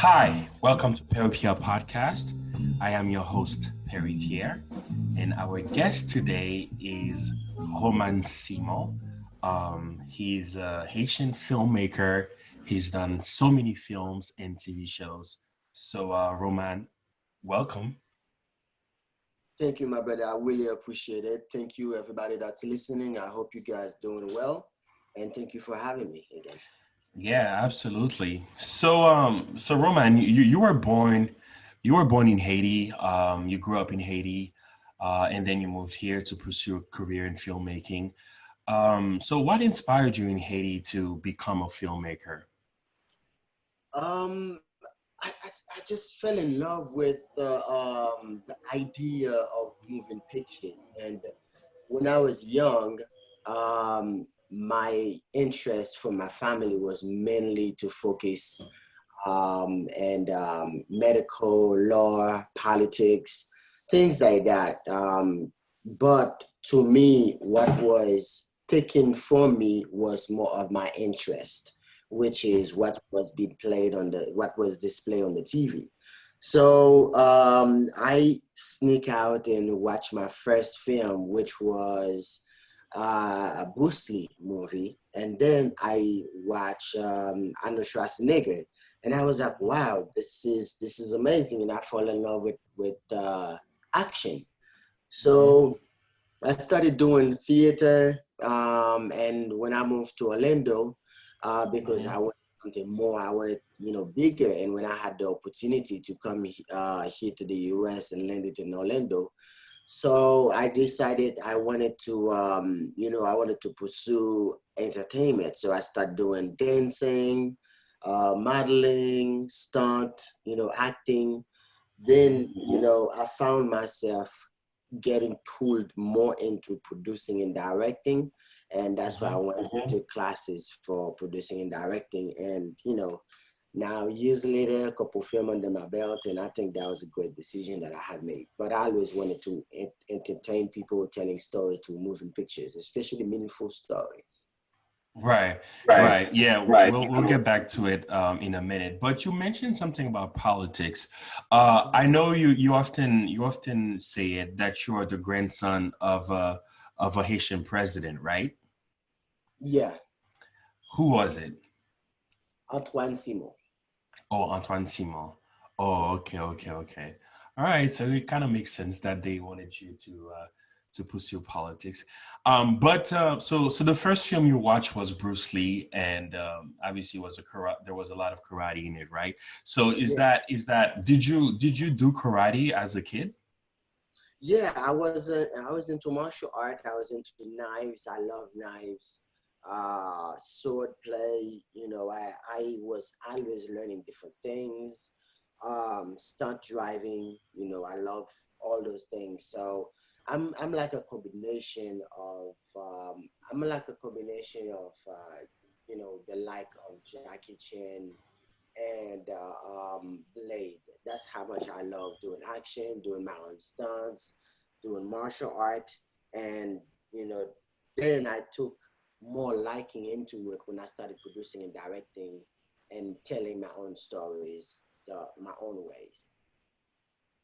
Hi, welcome to Perri Pierre podcast. I am your host, Perri Pierre, and our guest today is Romane Simon. He's a Haitian filmmaker. He's done so many films and TV shows. So, Romane, welcome. Thank you, my brother. I really appreciate it. Thank you, everybody that's listening. I hope you guys doing well, and thank you for having me again. Yeah, absolutely. So Roman, you were born in Haiti. You grew up in Haiti, and then you moved here to pursue a career in filmmaking. So what inspired you in Haiti to become a filmmaker? Um, I just fell in love with the idea of moving pictures, and when I was young, my interest from my family was mainly to focus and medical, law, politics, things like that. But to me, what was taken from me was more of my interest, which is what was displayed on the TV. So I sneak out and watch my first film, which was a Bruce Lee movie, and then I watch Arnold Schwarzenegger, and I was like, wow, this is amazing, and I fall in love with action. Mhm. So I started doing theater, and when I moved to Orlando, because Mhm. I wanted something more, I wanted bigger, and when I had the opportunity to come here to the U.S. and land it in Orlando, so I decided I wanted to pursue entertainment. So I started doing dancing, modeling, stunt, acting. Then, I found myself getting pulled more into producing and directing. And that's why I Mhm. went into classes for producing and directing. And, now years later, a couple film under my belt, and I think that was a great decision that I had made. But I always wanted to entertain people telling stories through moving pictures, especially meaningful stories. Right, Right, right. Yeah, right. we'll get back to it in a minute. But you mentioned something about politics. I know you often say it that you are the grandson of a Haitian president, right? Yeah, Who was it? Antoine Simon. Oh, Antoine Simon. Oh, okay, okay, okay. All right. So it kind of makes sense that they wanted you to pursue politics. So the first film you watched was Bruce Lee, and obviously there was a lot of karate in it, right? So Yeah, did you do karate as a kid? yeah. I was into martial art. I was into knives. I love knives. Sword play. I was always learning different things. Stunt driving. I love all those things. So I'm like a combination of the like of Jackie Chan and Blade. That's how much I love doing action, doing my own stunts, doing martial art, and you know, then I took more liking into it when I started producing and directing and telling my own stories my own ways.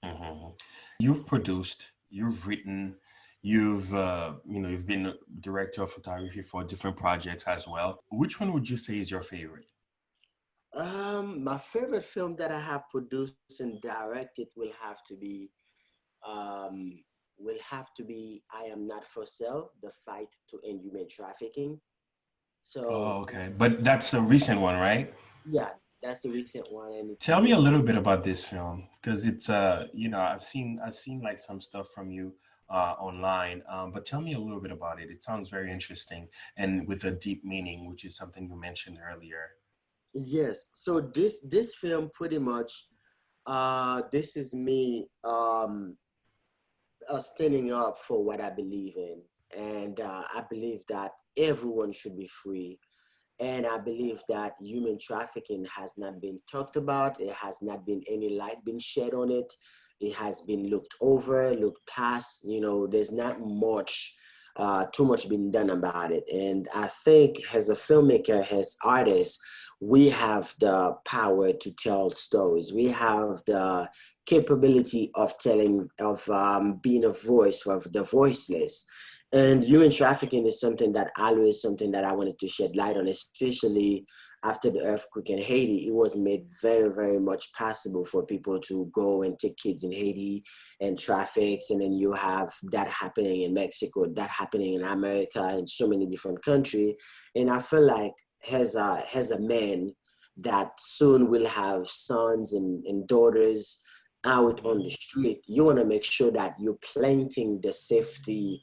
Mhm. You've produced, you've written, you've been a director of photography for different projects as well. Which one would you say is your favorite? My favorite film that I have produced and directed um, will have to be I Am Not For Sale, The Fight to End Human Trafficking. So Oh, okay. But that's a recent one, right? yeah, that's a recent one, and it's Tell me really a little good. bit about this film because I've seen like some stuff from you online, but tell me a little bit about it. It sounds very interesting and with a deep meaning, which is something you mentioned earlier. Yes. So this film pretty much this is me standing up for what I believe in, and I believe that everyone should be free. And I believe that human trafficking has not been talked about. It has not been any light been shed on it. It has been looked over, looked past. There's not too much been done about it. And I think as a filmmaker, as artists, we have the power to tell stories. We have the capability of telling, of being a voice for the voiceless. And human trafficking is something that I wanted to shed light on, especially after the earthquake in Haiti. It was made very, very much possible for people to go and take kids in Haiti and traffics. And then you have that happening in Mexico, that happening in America, in so many different countries. And I feel like as a man that soon will have sons and daughters out on the street, you want to make sure that you're planting the safety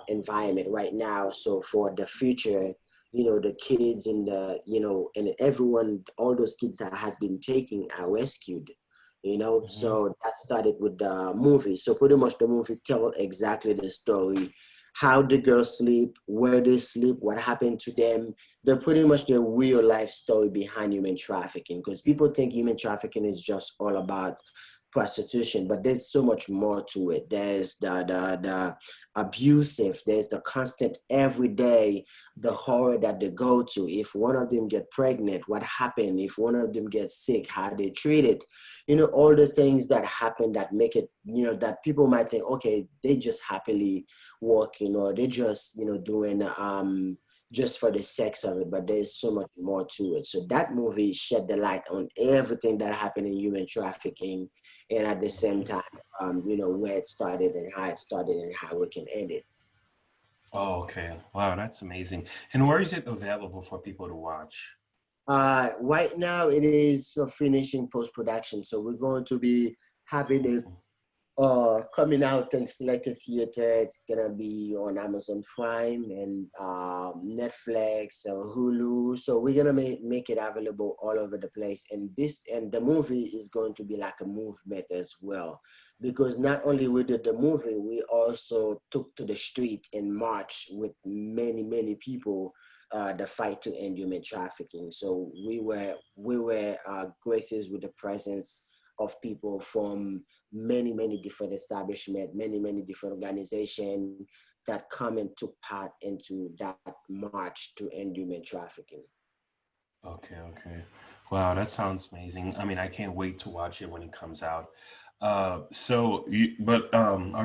environment right now. So for the future, the kids and and everyone, all those kids that has been taken are rescued. Mm-hmm. So that started with the movie. So pretty much the movie tell exactly the story, how the girls sleep, where they sleep, what happened to them. They're pretty much the real life story behind human trafficking, because people think human trafficking is just all about prostitution, but there's so much more to it. There's the abusive, there's the constant everyday, the horror that they go to. If one of them get pregnant, what happened? If one of them gets sick, how they treat it. All the things that happen that make it, that people might think, okay, they just happily working, or they just, doing just for the sex of it, but there's so much more to it. So that movie shed the light on everything that happened in human trafficking, and at the same time, where it started and how it started and how we can end it. Oh, okay. Wow, that's amazing. And where is it available for people to watch? Right now it is finishing post-production, so we're going to be having it Mhm. coming out in selected theater. It's gonna be on Amazon Prime and Netflix or Hulu. So we're gonna make it available all over the place. And the movie is going to be like a movement as well, because not only we did the movie, we also took to the street in March with many people. The fight to end human trafficking. So we were graces with the presence of people from many different establishments, many different organizations that come and took part into that march to end human trafficking. Okay, okay. Wow, that sounds amazing. I mean, I can't wait to watch it when it comes out. I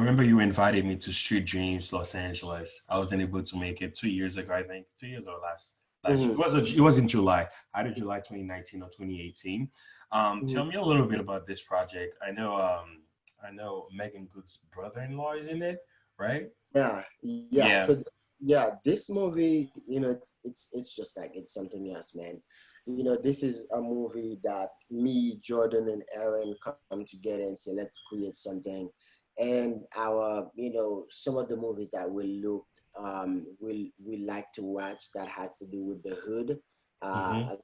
remember you invited me to Street Dreams Los Angeles. I wasn't able to make it 2 years ago, I think. 2 years or last year. Mhm, It was in July, either July 2019 or 2018. mhm. Tell me a little bit about this project. I know Megan Good's brother-in-law is in it, right? Yeah. Yeah. So yeah, this movie, it's just like it's something else, man. This is a movie that me, Jordan, and Aaron come together and say, let's create something. And some of the movies that we like to watch that has to do with the hood, Mm-hmm.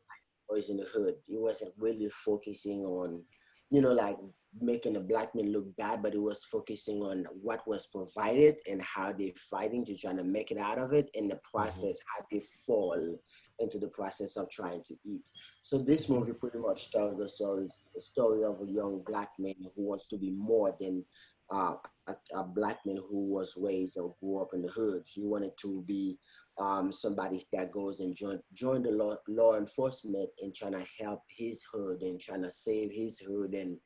Boys in the Hood. It wasn't really focusing on, like making a black man look bad, but it was focusing on what was provided and how they fighting to try to make it out of it. In the Mm-hmm. process, how they fall into the process of trying to eat. So this Mm-hmm. movie pretty much tells the story of a young black man who wants to be more than a black man who was raised or grew up in the hood. He wanted to be somebody that goes and join the law enforcement and trying to help his hood and trying to save his hood, and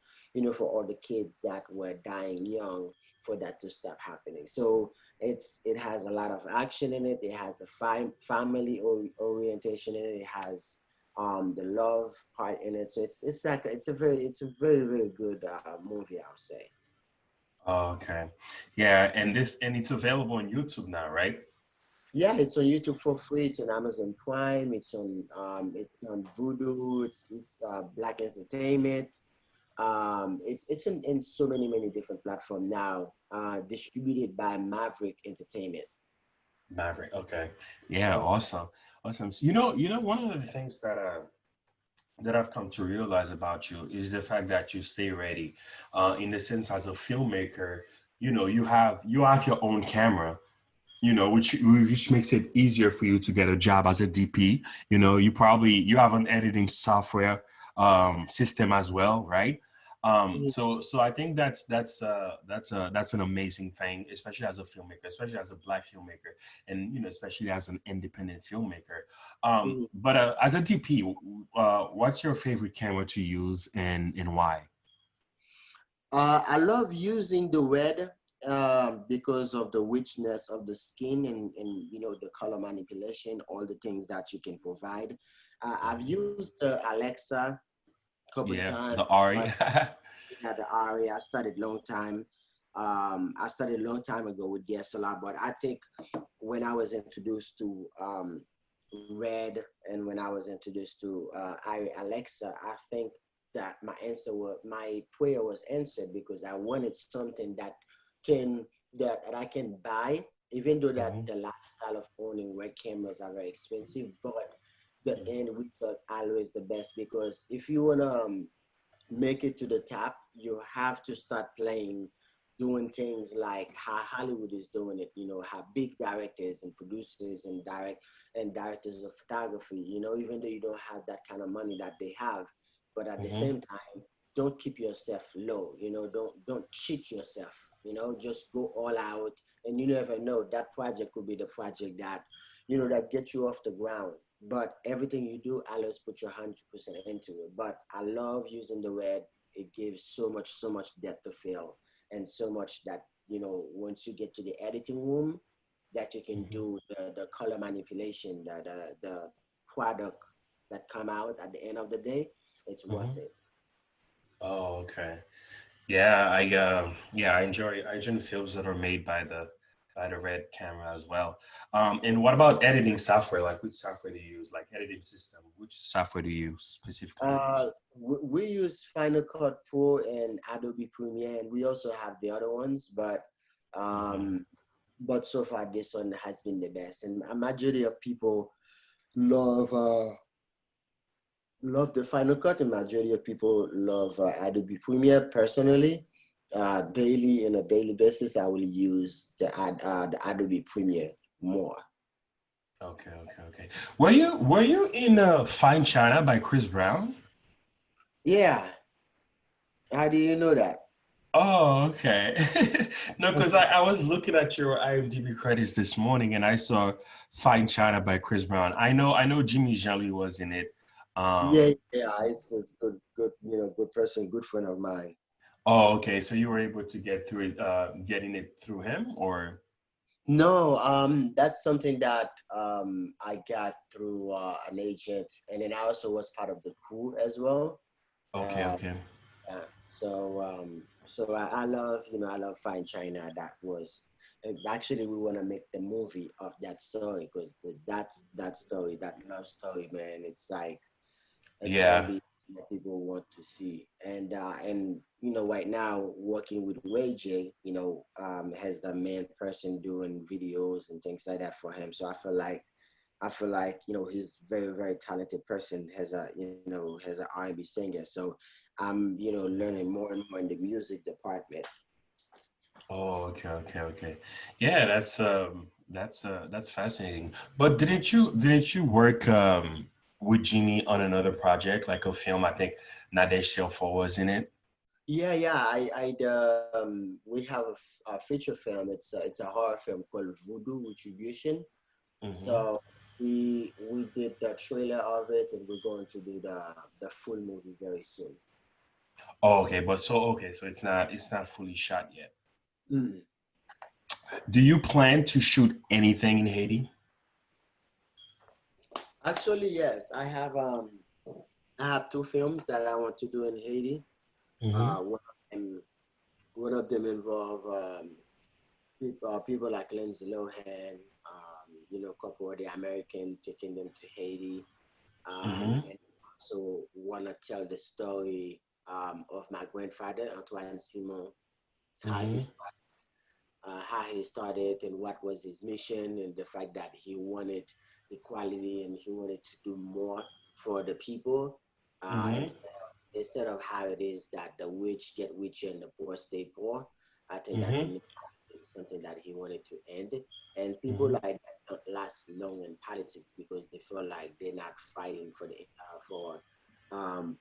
for all the kids that were dying young, for that to stop happening. So it has a lot of action in it. It has the family orientation in it. It has the love part in it. So it's a very good movie, I would say. Oh, okay. Yeah, and it's available on YouTube now, right? Yeah, it's on YouTube for free. It's on Amazon Prime. It's on Voodoo. It's Black Entertainment. It's in so many different platforms now. Distributed by Maverick Entertainment. Maverick. Okay. Yeah, Uh, awesome. Awesome. So, one of the things that I've come to realize about you is the fact that you stay ready. In the sense as a filmmaker, you have your own camera, which makes it easier for you to get a job as a DP. You have an editing software system as well, right? So I think that's an amazing thing, especially as a filmmaker, especially as a Black filmmaker, and especially as an independent filmmaker. Mhm. But as a DP, what's your favorite camera to use, and why? I love using the red because of the richness of the skin and the color manipulation, all the things that you can provide. I've Mhm. used the Alexa a couple of Yeah, times, the but Ari. at the area, I started a long time ago with DSLR, but I think when I was introduced to Red and when I was introduced to Alexa, I think that my prayer was answered because I wanted something can that I can buy, even though that Hmm. the lifestyle of owning red cameras are very expensive, but the Hmm. end result always the best because if you wanna make it to the top, you have to start playing, doing things like how Hollywood is doing it. How big directors and producers and directors of photography. Even though you don't have that kind of money that they have, but at the Hmm. same time, don't keep yourself low. Don't cheat yourself. Just go all out, and you never know that project could be the project that gets you off the ground. But everything you do, always put your 100% into it. But I love using the red. It gives so much depth of field, and so much that once you get to the editing room, that you can Hmm. do the color manipulation, the product that come out at the end of the day. It's worth Hmm. it. Oh, okay. Yeah, I enjoy films that are made by the Red camera as well. And what about editing software? Like, which software do you use? Like, editing system, which software do you specifically use? We use Final Cut Pro and Adobe Premiere, and we also have the other ones, Hmm. um, but so far this one has been the best. And a majority of people love love the Final Cut, and majority of people love Adobe Premiere. Personally, daily on a daily basis, I will use the Adobe Premiere more. Okay. Were you in Fine China by Chris Brown? Yeah, how do you know that? Oh, okay. No, because I was looking at your IMDb credits this morning and I saw Fine China by Chris Brown. I know Jimmy Jelly was in it. Yeah, Um, yeah, it's good, good person, good friend of mine. oh, okay. So you were able to get through it, getting it through him, or? No, that's something that I got through an agent, and then I also was part of the crew as well. Okay, Uh, okay. I love Fine China. That was actually we want to make the movie of that story because that's that story, that love story, man. It's gonna Yeah. be what people want to see. And right now working with Ray J, has the main person doing videos and things like that for him. So I feel like he's very very talented person, has an R&B singer. So I'm learning more and more in the music department. Oh, okay. Yeah, that's fascinating. But didn't you work with Jeannie on another project, like a film? I think Nadesh Four was in it. Yeah. We have a feature film. It's a horror film called Voodoo Retribution. Hmm. So we did the trailer of it, and we're going to do the full movie very soon. Oh, okay, so it's not fully shot yet. Mm. Do you plan to shoot anything in Haiti? Actually, yes, I have two films that I want to do in Haiti. Mm-hmm. Them one of them involve people like Lindsay Lohan, a couple of the American taking them to Haiti, Mm-hmm. and also want to tell the story of my grandfather Antoine Simon, how he Mm-hmm. started, and what was his mission, and the fact that he wanted equality and he wanted to do more for the people, Mm-hmm. instead of how it is that the rich get richer and the poor stay poor. I think that's Mm-hmm. a something that he wanted to end. And people Mm-hmm. like that don't last long in politics because they feel like they're not fighting um,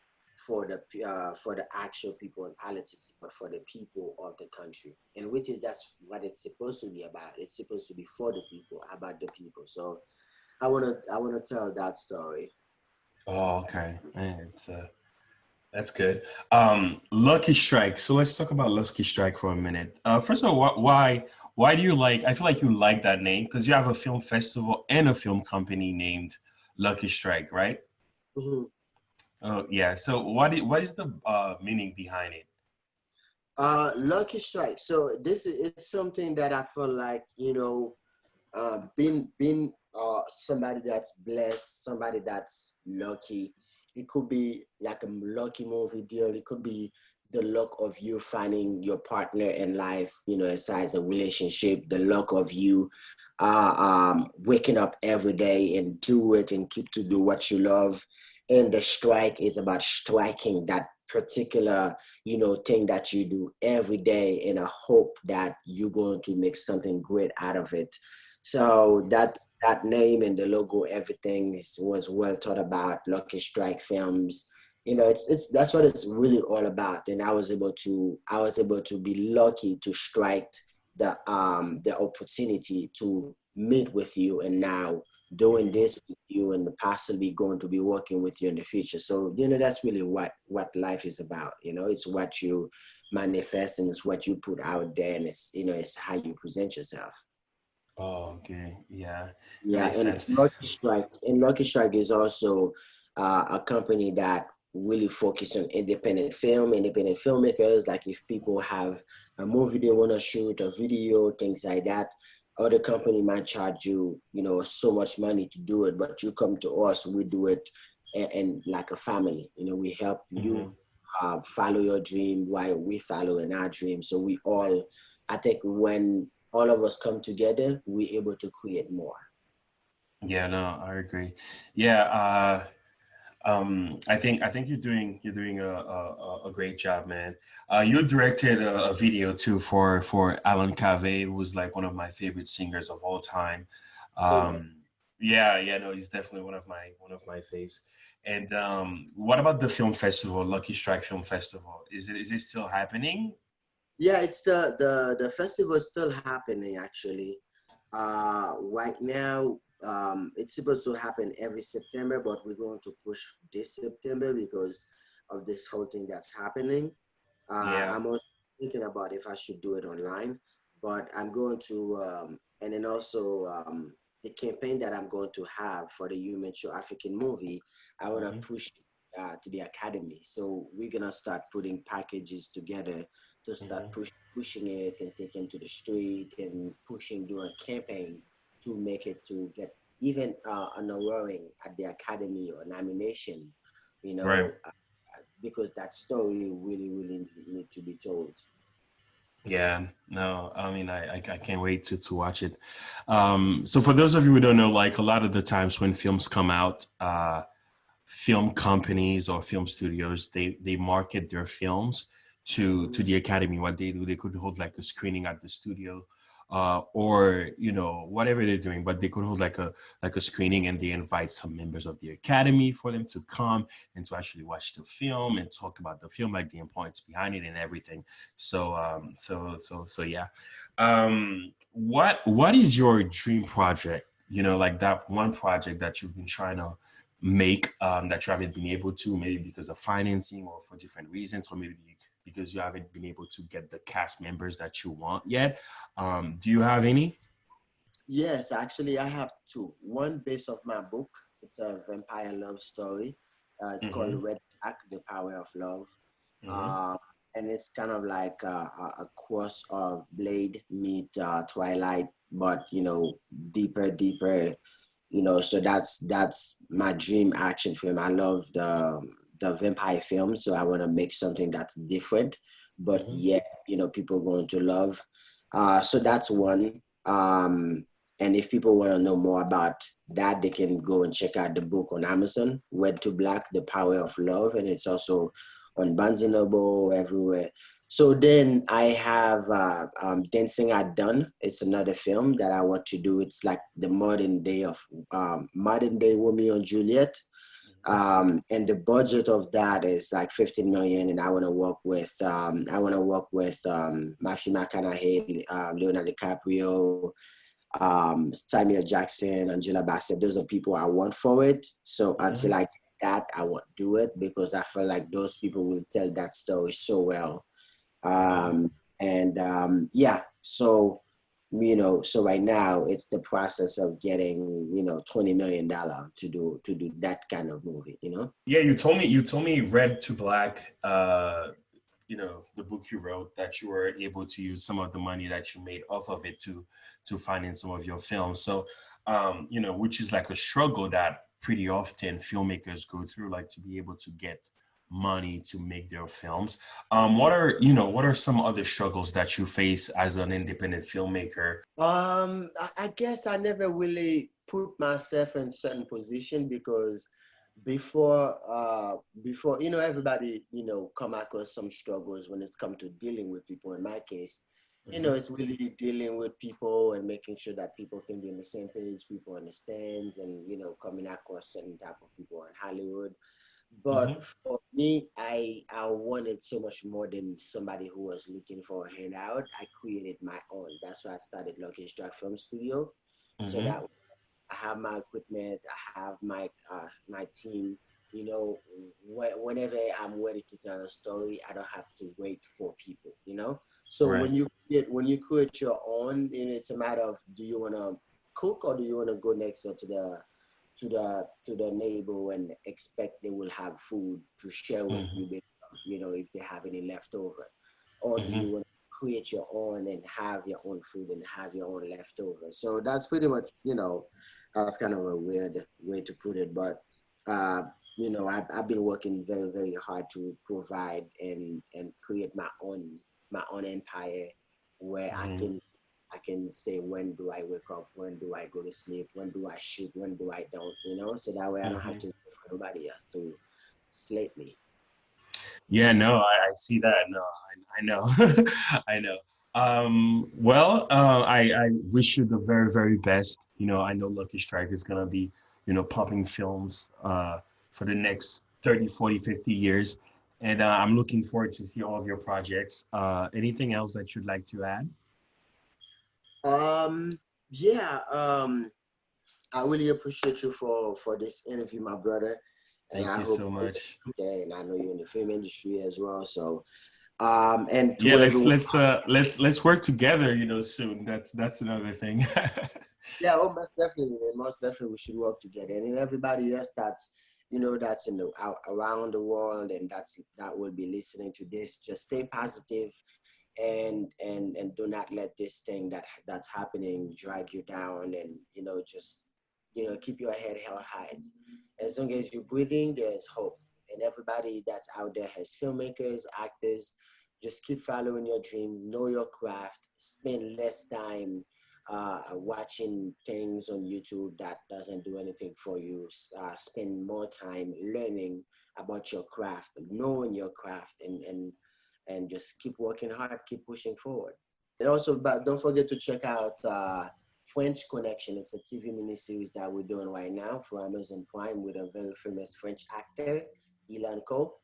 for the actual people in politics, but for the people of the country, and which is that's what it's supposed to be about. It's supposed to be for the people, about the people. So I wanna tell that story. Oh, okay. Man, that's good. Lucky Strike. So let's talk about Lucky Strike for a minute. First of all, why do you like? I feel like you like that name because you have a film festival and a film company named Lucky Strike, right? Mhm. Oh, yeah. So what is the meaning behind it? Lucky strike. So this is it's something that I feel like, being somebody that's blessed, somebody that's lucky. It could be like a lucky movie deal. It could be the luck of you finding your partner in life, as a relationship, the luck of you waking up every day and do it and keep to do what you love. And the strike is about striking that particular, thing that you do every day in a hope that you're going to make something great out of it. So that name and the logo, everything was well thought about. Lucky Strike Films, it's that's what it's really all about. And I was able to be lucky to strike the opportunity to meet with you, and now doing Mhm. this with you, and possibly going to be working with you in the future. So that's really what life is about. It's what you manifest, and it's what you put out there, and it's how you present yourself. Oh, okay. Yeah, that Yeah, makes and sense. Lucky Strike is also a company that really focus on independent filmmakers. Like if people have a movie they want to shoot, a video, things like that, other company might charge you, so much money to do it, but you come to us, we do it, and like a family. We help you Hmm. follow your dream while we follow in our dream. So I think when all of us come together, we're able to create more. Yeah, no, I agree. Yeah, I think you're doing a great job, man. You directed a video too for Alan Cave, who was like one of my favorite singers of all time. Oh, yeah. Yeah, yeah, no, he's definitely one of my faves. And what about the film festival, Lucky Strike Film Festival? Is it still happening? Yeah, it's the festival is still happening actually. Right now, it's supposed to happen every September, but we're going to push this September because of this whole thing that's happening. Yeah. I'm also thinking about if I should do it online, but I'm going to, and then also the campaign that I'm going to have for the You Mature African movie, I want to Hmm. push to the academy. So we're gonna start putting packages together to start Hmm. pushing it and taking to the street and pushing, doing a campaign to make it to get even an awarding at the academy or nomination. You Right. know, because that story really, really need to be told. Yeah, no, I mean, I can't wait to watch it. So for those of you who don't know, like a lot of the times when films come out, film companies or film studios, they market their films to Mhm. the academy. What they do, they could hold like a screening at the studio, or whatever they're doing, but they could hold like a screening, and they invite some members of the academy for them to come and to actually watch the film and talk about the film, like the importance behind it and everything. So yeah. What is your dream project? Like that one project that you've been trying to make, that you haven't been able to, maybe because of financing or for different reasons, or maybe because you haven't been able to get the cast members that you want yet. Do you have any? Yes, actually, I have two. One based off my book. It's a vampire love story. It's called Mm-hmm. Red Black: The Power of Love. Mm-hmm. Uh, and it's kind of like a cross of Blade meet Twilight, but deeper, deeper. So that's my dream action film. I love the vampire film, so I want to make something that's different, but Mm-hmm. yet people going to love. So that's one. And if people want to know more about that, they can go and check out the book on Amazon, Red to Black: The Power of Love, and it's also on Barnes and Noble everywhere. So then I have Dancing at Dawn. It's another film that I want to do. It's like the modern day Romeo and Juliet. And the budget of that is like 15 million. And I want to work with Matthew McConaughey, Leonardo DiCaprio, Samuel Jackson, Angela Bassett. Those are people I want for it. So until I get that, I won't do it because I feel like those people will tell that story so well. So right now it's the process of getting, $20 million to do that kind of movie, Yeah, you told me Red to Black, the book you wrote, that you were able to use some of the money that you made off of it to finance some of your films. So, which is like a struggle that pretty often filmmakers go through, like to be able to get money to make their films. What are some other struggles that you face as an independent filmmaker? I guess I never really put myself in certain position because before everybody come across some struggles when it's come to dealing with people. In my case, it's really dealing with people and making sure that people can be on the same page, people understands, and coming across certain type of people in Hollywood. But Mm-hmm. for me, I wanted so much more than somebody who was looking for a handout. I created my own. That's why I started Lucky Strike Film Studio. So Mm-hmm. that I have my equipment, I have my team. Whenever I'm ready to tell a story, I don't have to wait for people. So Right. when you create your own, it's a matter of, do you want to cook or do you want to go next door to the neighbor and expect they will have food to share with Mm-hmm. you, if they have any leftover, or do Mm-hmm. you want to create your own and have your own food and have your own leftover? So that's pretty much, that's kind of a weird way to put it, but I've been working very, very hard to provide and create my own empire where I Mm-hmm. can say, when do I wake up, when do I go to sleep, when do I shoot, when do I don't, so that way I don't have Mm-hmm. to wait for nobody else to slate me. Yeah, no, I see that. No, I know. I know. Well, I wish you the very, very best. I know Lucky Strike is gonna be, popping films for the next 30, 40, 50 years. And I'm looking forward to see all of your projects. Anything else that you'd like to add? Um, yeah, I really appreciate you for this interview, my brother, and Thank I you hope so much. there. And I know you're in the film industry as well, so and Yeah, to let's everyone. let's uh let's let's work together, soon. That's another thing. Yeah, oh, most definitely, man. Most definitely, we should work together. And everybody else that's in the around the world and that will be listening to this, just stay positive and do not let this thing that's happening drag you down. And just keep your head held high. As long as you're breathing, there's hope. And everybody that's out there has filmmakers, actors, just keep following your dream, know your craft, spend less time watching things on YouTube that doesn't do anything for you. Spend more time learning about your craft, knowing your craft, and just keep working hard, keep pushing forward. And also, but don't forget to check out French Connection. It's a TV miniseries that we're doing right now for Amazon Prime with a very famous French actor, Ilan Co.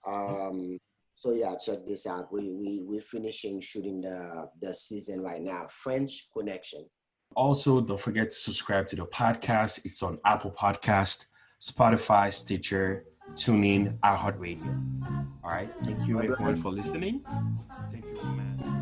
Um, so yeah, check this out. We're finishing shooting the season right now. French Connection. Also, don't forget to subscribe to the podcast. It's on Apple Podcast, Spotify, Stitcher, TuneIn, iHeartRadio. All right. Thank you, My everyone, brother. for listening. Thank you, man.